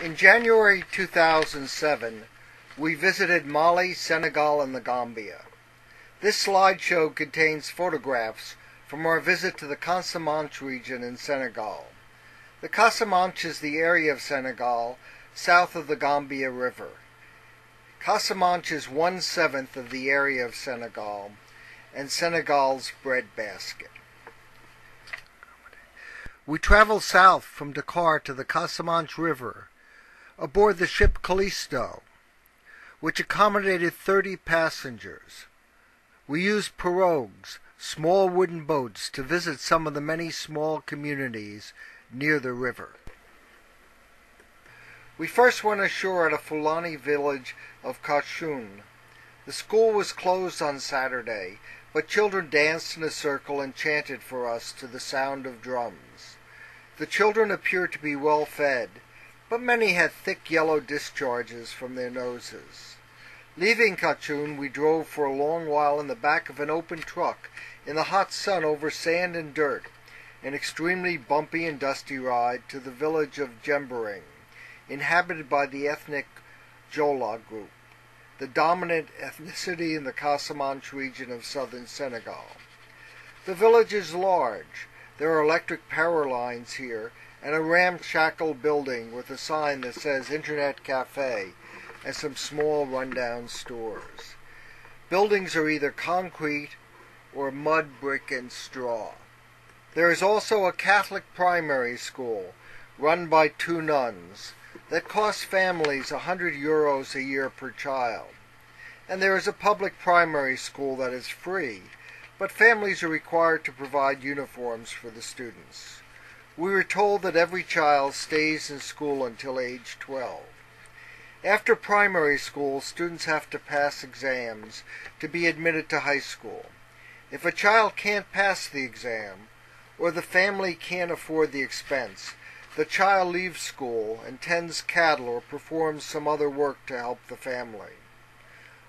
In January 2007, we visited Mali, Senegal, and the Gambia. This slideshow contains photographs from our visit to the Casamance region in Senegal. The Casamance is the area of Senegal south of the Gambia River. Casamance is 1/7 of the area of Senegal and Senegal's breadbasket. We traveled south from Dakar to the Casamance River aboard the ship Callisto, which accommodated 30 passengers. We used pirogues, small wooden boats, to visit some of the many small communities near the river. We first went ashore at a Fulani village of Cocoon. The school was closed on Saturday, but children danced in a circle and chanted for us to the sound of drums. The children appeared to be well fed, but many had thick yellow discharges from their noses. Leaving Cocoon, we drove for a long while in the back of an open truck in the hot sun over sand and dirt, an extremely bumpy and dusty ride to the village of Jembering, inhabited by the ethnic Jola group, the dominant ethnicity in the Casamance region of southern Senegal. The village is large. There are electric power lines here and a ramshackle building with a sign that says Internet Cafe and some small rundown stores. Buildings are either concrete or mud, brick, and straw. There is also a Catholic primary school run by 2 nuns that costs families €100 a year per child. And there is a public primary school that is free, but families are required to provide uniforms for the students. We were told that every child stays in school until age 12. After primary school, students have to pass exams to be admitted to high school. If a child can't pass the exam, or the family can't afford the expense, the child leaves school and tends cattle or performs some other work to help the family.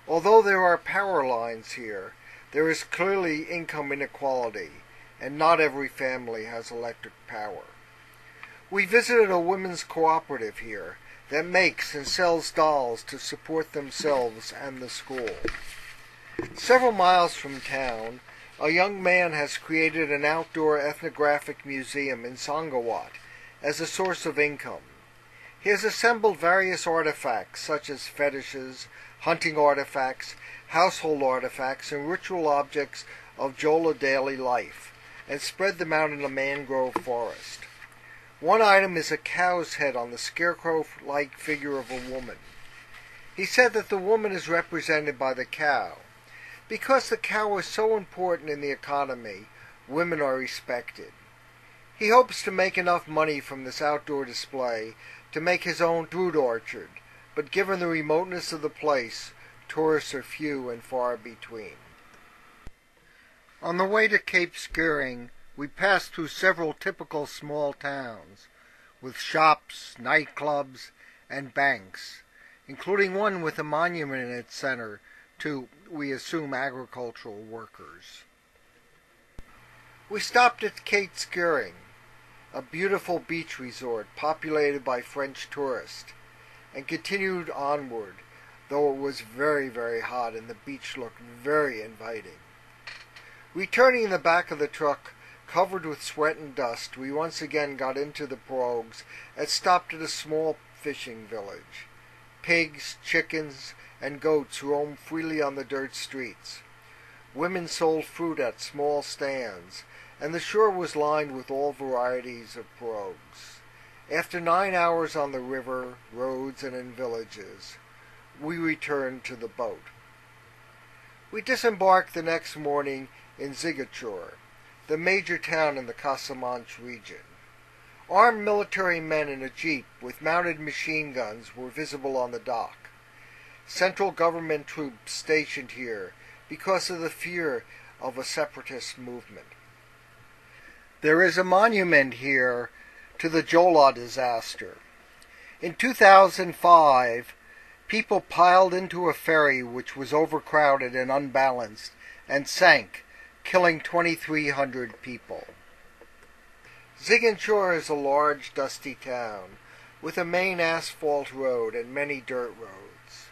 Although there are power lines here, there is clearly income inequality, and not every family has electric power. We visited a women's cooperative here that makes and sells dolls to support themselves and the school. Several miles from town, a young man has created an outdoor ethnographic museum in Sangawat as a source of income. He has assembled various artifacts such as fetishes, hunting artifacts, household artifacts, and ritual objects of Jola daily life, and spread them out in a mangrove forest. One item is a cow's head on the scarecrow-like figure of a woman. He said that the woman is represented by the cow. Because the cow is so important in the economy, women are respected. He hopes to make enough money from this outdoor display to make his own fruit orchard, but given the remoteness of the place, tourists are few and far between. On the way to Cape Skirring, we passed through several typical small towns, with shops, nightclubs, and banks, including one with a monument in its center to, we assume, agricultural workers. We stopped at Cape Skirring, a beautiful beach resort populated by French tourists, and continued onward, though it was very, very hot and the beach looked very inviting. Returning in the back of the truck, covered with sweat and dust, we once again got into the pirogues and stopped at a small fishing village. Pigs, chickens, and goats roamed freely on the dirt streets. Women sold fruit at small stands, and the shore was lined with all varieties of pirogues. After 9 hours on the river, roads, and in villages, we returned to the boat. We disembarked the next morning in Ziguinchor, the major town in the Casamance region. Armed military men in a jeep with mounted machine guns were visible on the dock. Central government troops stationed here because of the fear of a separatist movement. There is a monument here to the Jola disaster. In 2005, people piled into a ferry which was overcrowded and unbalanced and sank, killing 2,300 people. Ziguinchor is a large, dusty town with a main asphalt road and many dirt roads.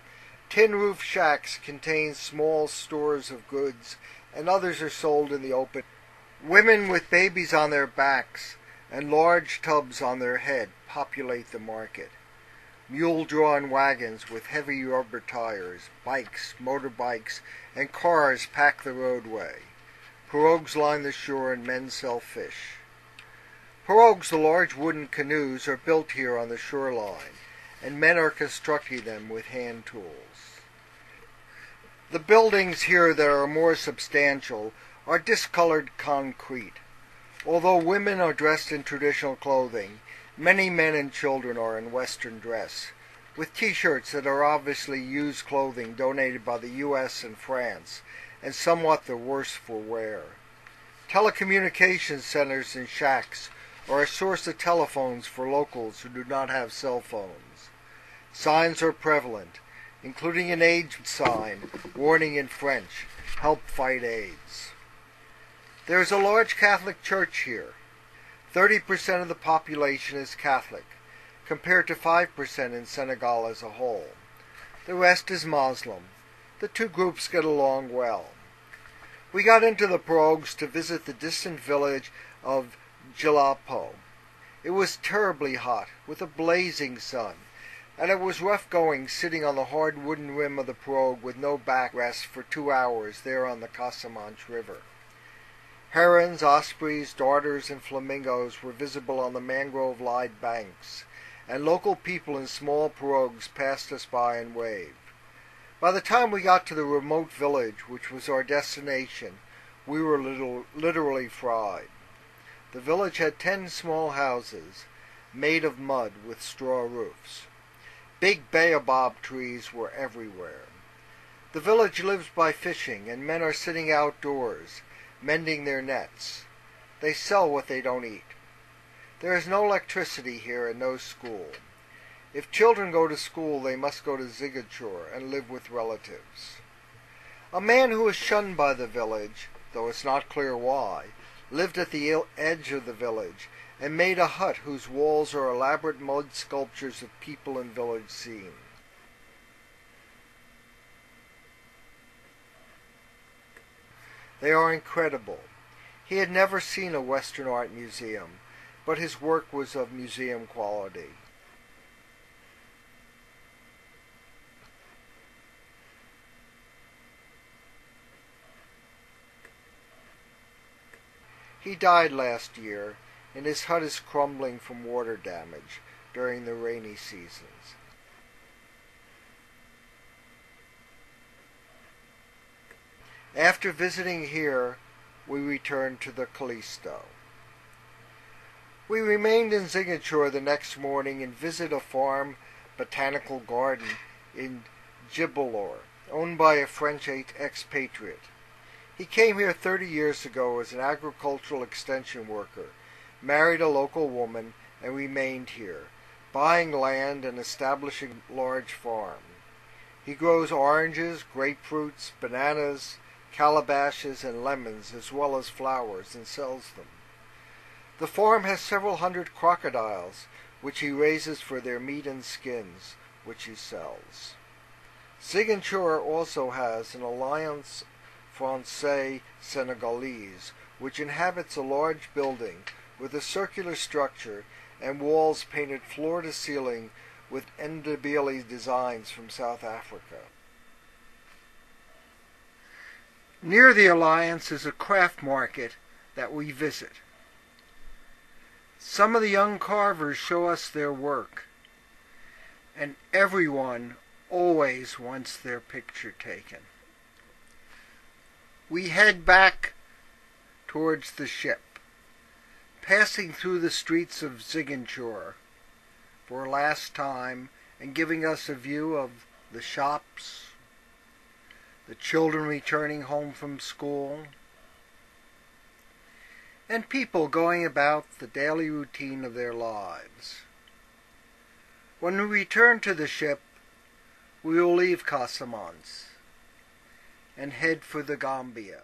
Tin-roof shacks contain small stores of goods, and others are sold in the open. Women with babies on their backs and large tubs on their head populate the market. Mule-drawn wagons with heavy rubber tires, bikes, motorbikes, and cars pack the roadway. Pirogues line the shore and men sell fish. Pirogues, the large wooden canoes, are built here on the shoreline, and men are constructing them with hand tools. The buildings here that are more substantial are discolored concrete. Although women are dressed in traditional clothing, many men and children are in Western dress, with T-shirts that are obviously used clothing donated by the U.S. and France, and somewhat the worse for wear. Telecommunications centers and shacks are a source of telephones for locals who do not have cell phones. Signs are prevalent, including an AIDS sign warning in French, "Help fight AIDS." There is a large Catholic church here. 30% of the population is Catholic, compared to 5% in Senegal as a whole. The rest is Muslim. The two groups get along well. We got into the pirogues to visit the distant village of Djilapo. It was terribly hot, with a blazing sun, and it was rough going sitting on the hard wooden rim of the pirogue with no backrest for 2 hours there on the Casamance River. Herons, ospreys, darters, and flamingos were visible on the mangrove-lined banks, and local people in small pirogues passed us by and waved. By the time we got to the remote village, which was our destination, we were literally fried. The village had 10 small houses, made of mud with straw roofs. Big baobab trees were everywhere. The village lives by fishing, and men are sitting outdoors, mending their nets. They sell what they don't eat. There is no electricity here and no school. If children go to school, they must go to Ziguinchor and live with relatives. A man who was shunned by the village, though it's not clear why, lived at the edge of the village and made a hut whose walls are elaborate mud sculptures of people and village scenes. They are incredible. He had never seen a Western art museum, but his work was of museum quality. He died last year, and his hut is crumbling from water damage during the rainy seasons. After visiting here, we returned to the Callisto. We remained in Ziguinchor the next morning and visited a farm botanical garden in Gibolor, owned by a French expatriate. He came here 30 years ago as an agricultural extension worker, married a local woman, and remained here, buying land and establishing a large farm. He grows oranges, grapefruits, bananas, calabashes, and lemons, as well as flowers, and sells them. The farm has several hundred crocodiles, which he raises for their meat and skins, which he sells. Ziguinchor also has an Alliance Française-Senegalese, which inhabits a large building with a circular structure and walls painted floor to ceiling with Ndebele designs from South Africa. Near the Alliance is a craft market that we visit. Some of the young carvers show us their work, and everyone always wants their picture taken. We head back towards the ship, passing through the streets of Ziguinchor for a last time and giving us a view of the shops, the children returning home from school, and people going about the daily routine of their lives. When we return to the ship, we will leave Casamance and head for the Gambia.